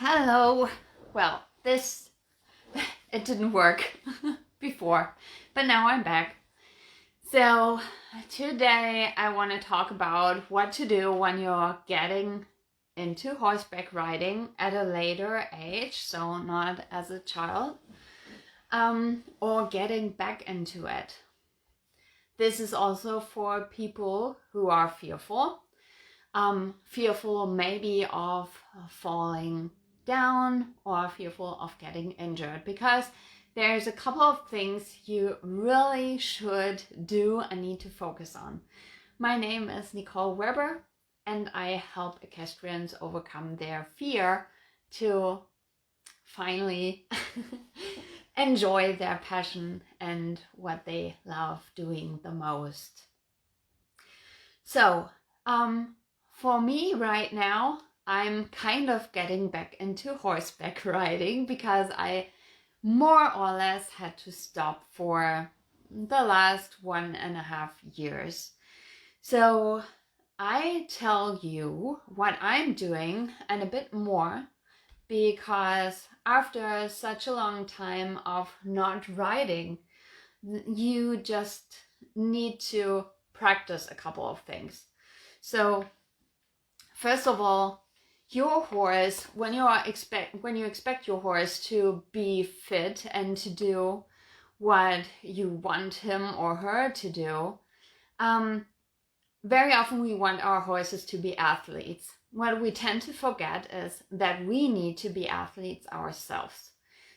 Hello. Well, it didn't work before, but now I'm back. So today I want to talk about what to do when you're getting into horseback riding at a later age, so not as a child, or getting back into it. This is also for people who are fearful maybe of falling down or fearful of getting injured, because there's a couple of things you really should do and need to focus on. My name is Nicole Weber and I help equestrians overcome their fear to finally enjoy their passion and what they love doing the most. So, for me right now, I'm kind of getting back into horseback riding because I more or less had to stop for the last 1.5 years. So I tell you what I'm doing and a bit more, because after such a long time of not riding, you just need to practice a couple of things. So first of all, your horse, when you expect your horse to be fit and to do what you want him or her to do, very often we want our horses to be athletes. What we tend to forget is that we need to be athletes ourselves.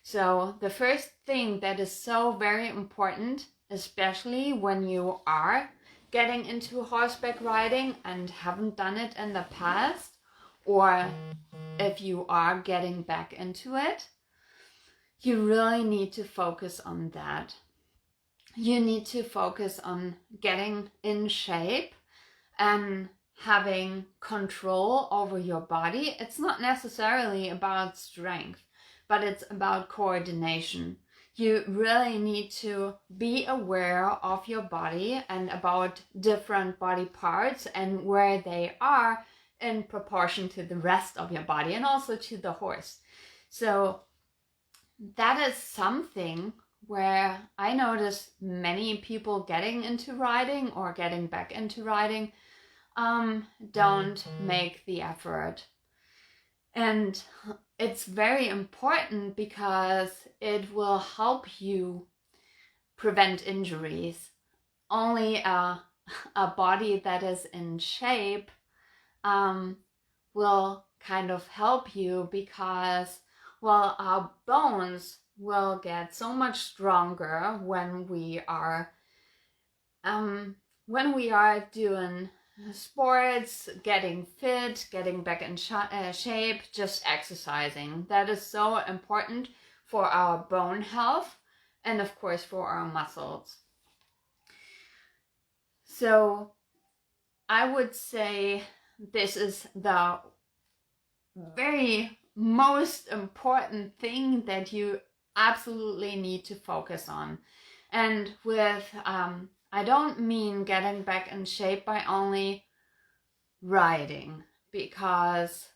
So the first thing that is so very important, especially when you are getting into horseback riding and haven't done it in the past, or if you are getting back into it, you really need to focus on that. You need to focus on getting in shape and having control over your body. It's not necessarily about strength, but it's about coordination. You really need to be aware of your body and about different body parts and where they are in proportion to the rest of your body and also to the horse. So that is something where I notice many people getting into riding or getting back into riding don't make the effort. And it's very important because it will help you prevent injuries. Only a body that is in shape will kind of help you, because, well, our bones will get so much stronger when we are doing sports, getting fit, getting back in shape, just exercising. That is so important for our bone health and of course for our muscles. So I would say this is the very most important thing that you absolutely need to focus on. And with I don't mean getting back in shape by only riding, because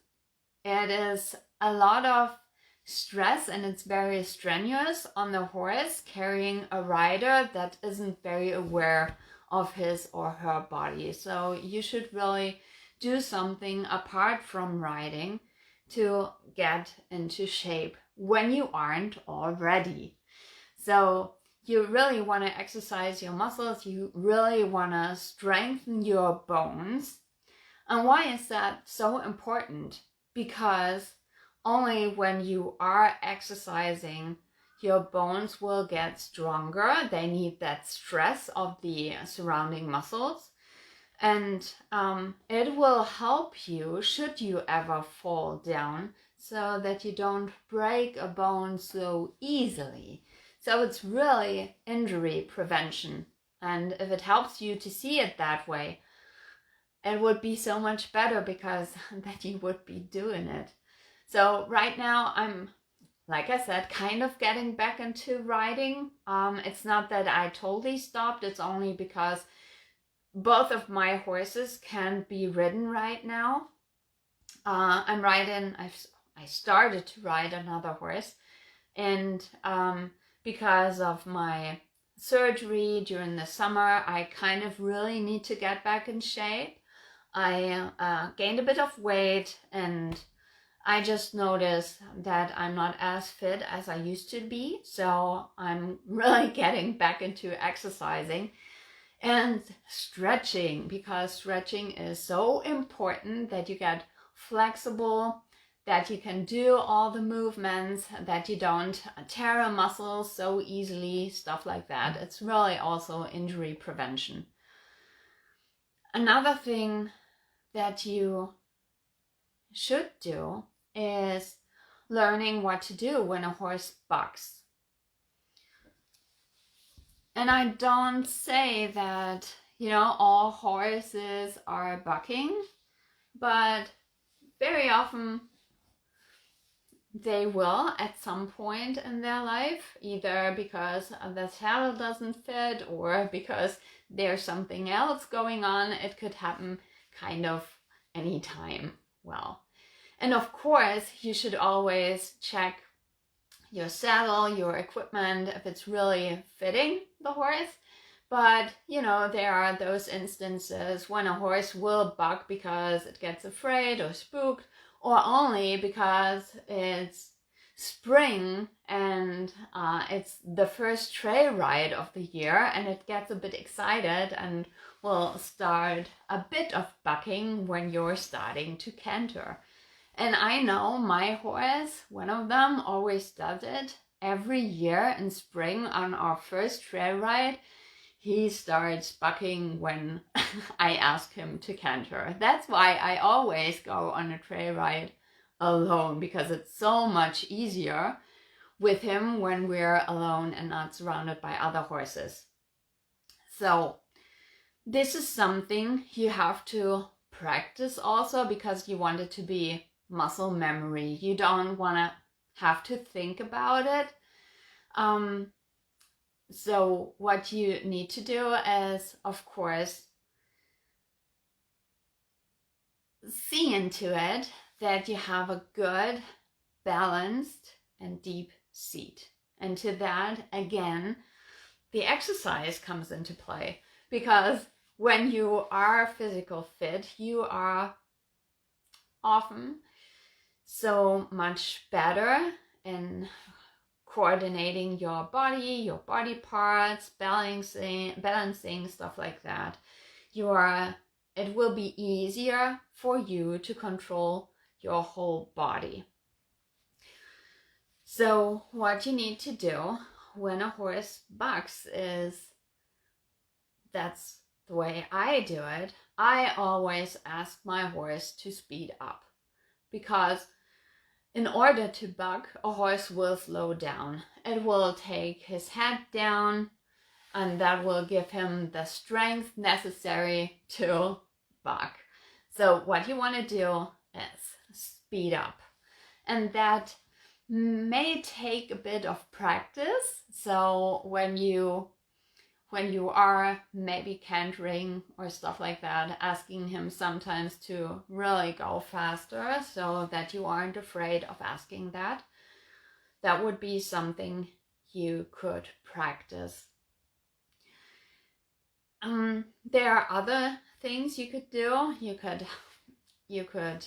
it is a lot of stress and it's very strenuous on the horse carrying a rider that isn't very aware of his or her body. So you should really do something apart from riding to get into shape when you aren't already. So you really want to exercise your muscles, you really want to strengthen your bones. And why is that so important? Because only when you are exercising, your bones will get stronger. They need that stress of the surrounding muscles. And it will help you should you ever fall down, so that you don't break a bone so easily. So it's really injury prevention. And if it helps you to see it that way, it would be so much better, because that you would be doing it. So right now I'm, like I said, kind of getting back into riding. It's not that I totally stopped. It's only because both of my horses can be ridden right now. I'm riding, I started to ride another horse. And because of my surgery during the summer, I kind of really need to get back in shape. I gained a bit of weight, and I just noticed that I'm not as fit as I used to be. So I'm really getting back into exercising and stretching, because stretching is so important, that you get flexible, that you can do all the movements, that you don't tear a muscle so easily, stuff like that. It's really also injury prevention. Another thing that you should do is learning what to do when a horse bucks. And I don't say that, all horses are bucking, but very often they will at some point in their life, either because the saddle doesn't fit or because there's something else going on. It could happen kind of anytime. Well, and of course, you should always check your saddle, your equipment, if it's really fitting the horse. But, there are those instances when a horse will buck because it gets afraid or spooked, or only because it's spring and it's the first trail ride of the year, and it gets a bit excited and will start a bit of bucking when you're starting to canter. And I know my horse, one of them, always does it every year in spring on our first trail ride. He starts bucking when I ask him to canter. That's why I always go on a trail ride alone, because it's so much easier with him when we're alone and not surrounded by other horses. So this is something you have to practice also, because you want it to be muscle memory. You don't want to have to think about it. So what you need to do is, of course, see into it that you have a good, balanced, and deep seat. And to that, again, the exercise comes into play, because when you are physical fit, you are often so much better in coordinating your body parts, balancing stuff like that. It will be easier for you to control your whole body. So what you need to do when a horse bucks is, that's the way I do it. I always ask my horse to speed up, because in order to buck, a horse will slow down. It will take his head down, and that will give him the strength necessary to buck. So what you want to do is speed up. And that may take a bit of practice. So when you are maybe cantering or stuff like that, asking him sometimes to really go faster so that you aren't afraid of asking that. That would be something you could practice. There are other things you could do. You could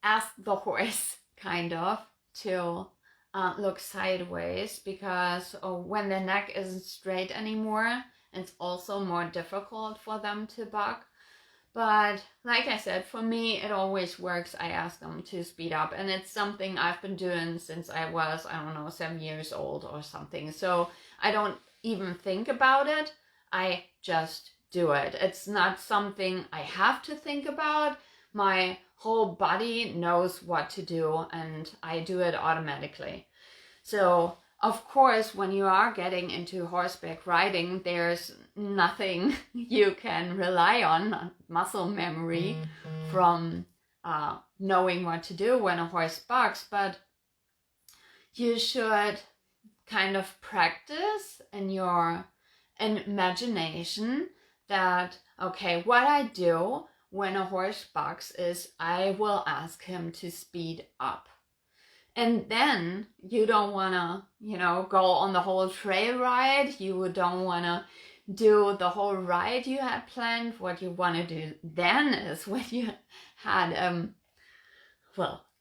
ask the horse kind of to look sideways, because when the neck isn't straight anymore, it's also more difficult for them to buck. But like I said, for me, it always works. I ask them to speed up, and it's something I've been doing since I was, 7 years old or something. So I don't even think about it. I just do it. It's not something I have to think about. My whole body knows what to do, and I do it automatically. So of course, when you are getting into horseback riding, there's nothing you can rely on, muscle memory, from knowing what to do when a horse bucks, but you should kind of practice in your imagination that, okay, what I do when a horse bucks is I will ask him to speed up. And then you don't want to, go on the whole trail ride. You don't want to do the whole ride you had planned. What you want to do then is when you had,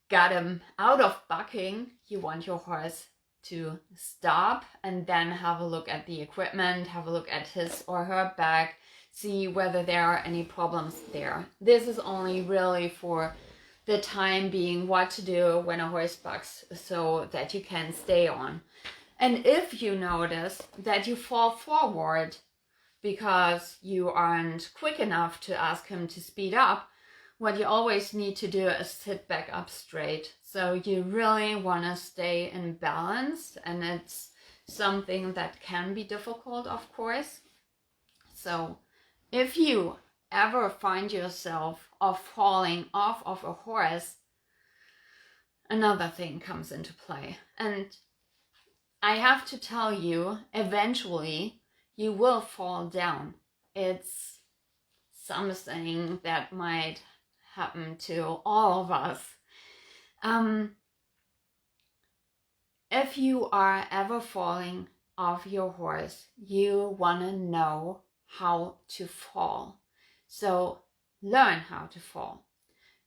got him out of bucking, you want your horse to stop and then have a look at the equipment, have a look at his or her back, see whether there are any problems there. This is only really for the time being, what to do when a horse bucks so that you can stay on. And if you notice that you fall forward because you aren't quick enough to ask him to speed up, what you always need to do is sit back up straight. So you really want to stay in balance, and it's something that can be difficult, of course. So if you ever find yourself falling off of a horse, another thing comes into play. And I have to tell you, eventually you will fall down. It's something that might happen to all of us. If you are ever falling off your horse, you want to know how to fall. So learn how to fall,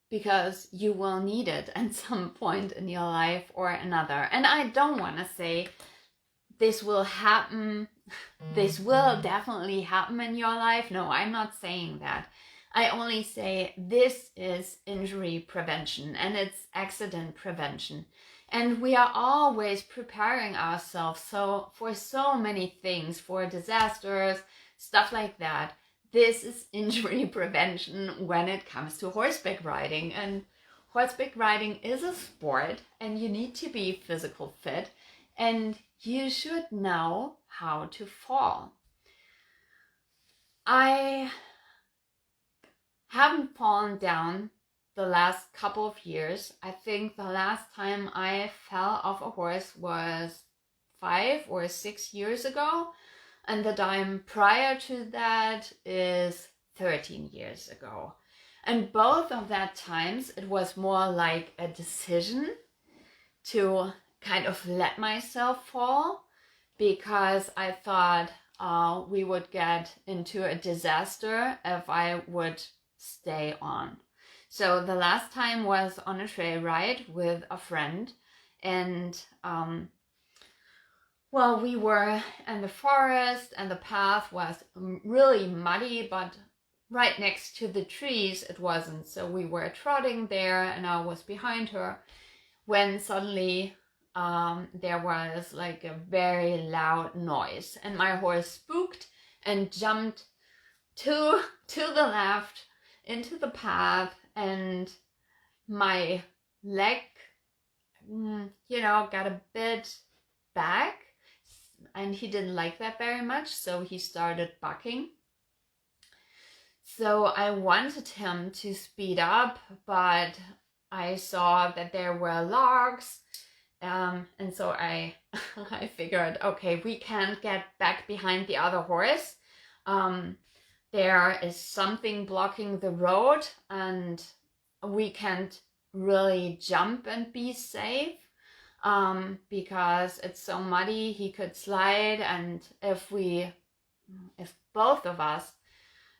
because you will need it at some point in your life or another. And I don't want to say this will happen, this will definitely happen in your life. No, I'm not saying that. I only say this is injury prevention and it's accident prevention. And we are always preparing ourselves for so many things, for disasters, stuff like that. This is injury prevention when it comes to horseback riding. And horseback riding is a sport and you need to be physical fit and you should know how to fall. I haven't fallen down the last couple of years. I think the last time I fell off a horse was 5 or 6 years ago. And the time prior to that is 13 years ago. And both of that times, it was more like a decision to kind of let myself fall, because I thought we would get into a disaster if I would stay on. So the last time was on a trail ride with a friend, and we were in the forest and the path was really muddy, but right next to the trees it wasn't. So we were trotting there and I was behind her when suddenly there was like a very loud noise and my horse spooked and jumped to the left into the path, and my leg, got a bit back, and he didn't like that very much, so he started bucking. So I wanted him to speed up, but I saw that there were logs, and so I figured, okay, we can't get back behind the other horse. There is something blocking the road and we can't really jump and be safe because it's so muddy, he could slide, and if both of us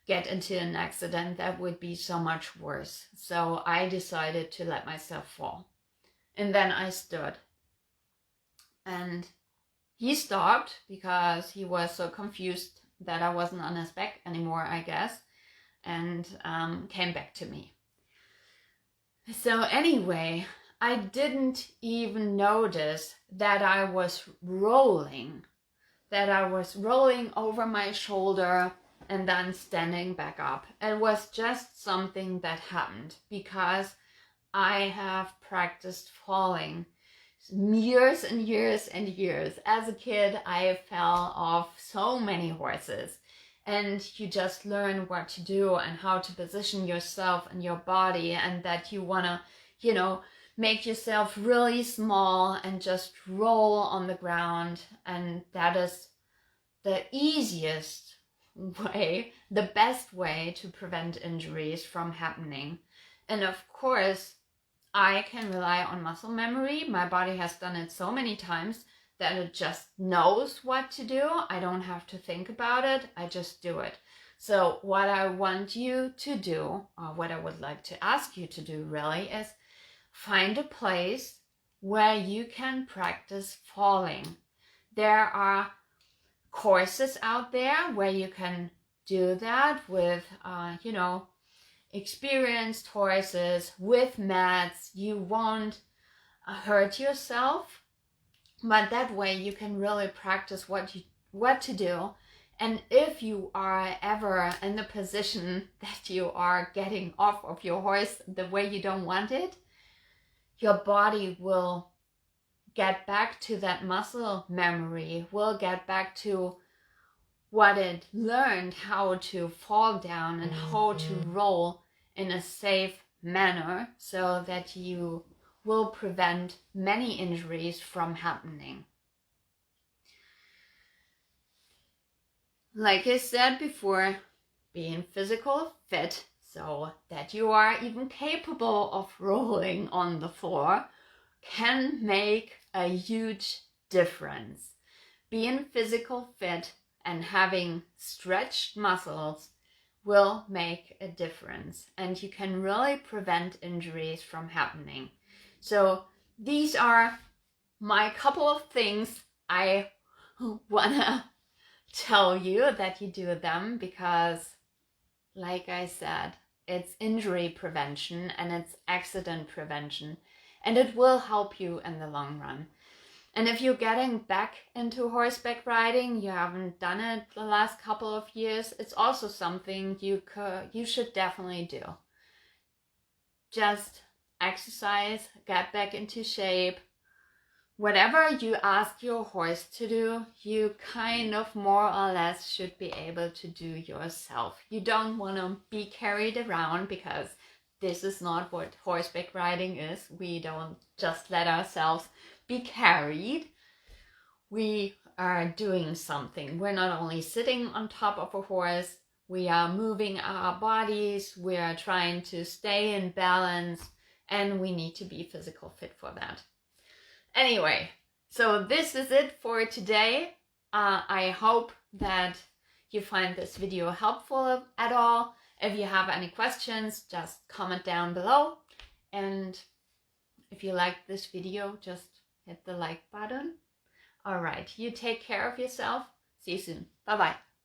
get into an accident, that would be so much worse. So I decided to let myself fall. And then I stood. And he stopped because he was so confused that I wasn't on his back anymore, I guess, and came back to me. So anyway, I didn't even notice that I was rolling over my shoulder and then standing back up. It was just something that happened because I have practiced falling years and years and years. As a kid, I fell off so many horses, and you just learn what to do and how to position yourself and your body, and that you want to, make yourself really small and just roll on the ground. And that is the easiest way, the best way to prevent injuries from happening. And of course, I can rely on muscle memory. My body has done it so many times that it just knows what to do. I don't have to think about it. I just do it. So what I want you to do, or what I would like to ask you to do really, is find a place where you can practice falling. There are courses out there where you can do that with, experienced horses, with mats. You won't hurt yourself, but that way you can really practice what to do. And if you are ever in the position that you are getting off of your horse the way you don't want it, your body will get back to that muscle memory, will get back to what it learned how to fall down and how to roll in a safe manner, so that you will prevent many injuries from happening. Like I said before, being physically fit so that you are even capable of rolling on the floor can make a huge difference. Being physically fit and having stretched muscles will make a difference, and you can really prevent injuries from happening. So these are my couple of things I wanna tell you that you do them, because like I said, it's injury prevention and it's accident prevention, and it will help you in the long run. And if you're getting back into horseback riding, you haven't done it the last couple of years, it's also something you should definitely do. Just exercise, get back into shape. Whatever you ask your horse to do, you kind of more or less should be able to do yourself. You don't want to be carried around, because this is not what horseback riding is. We don't just let ourselves be carried. We are doing something. We're not only sitting on top of a horse, we are moving our bodies, we are trying to stay in balance, and we need to be physical fit for that. Anyway, so this is it for today. I hope that you find this video helpful at all. If you have any questions, just comment down below. And if you liked this video, just hit the like button. All right, you take care of yourself. See you soon. Bye-bye.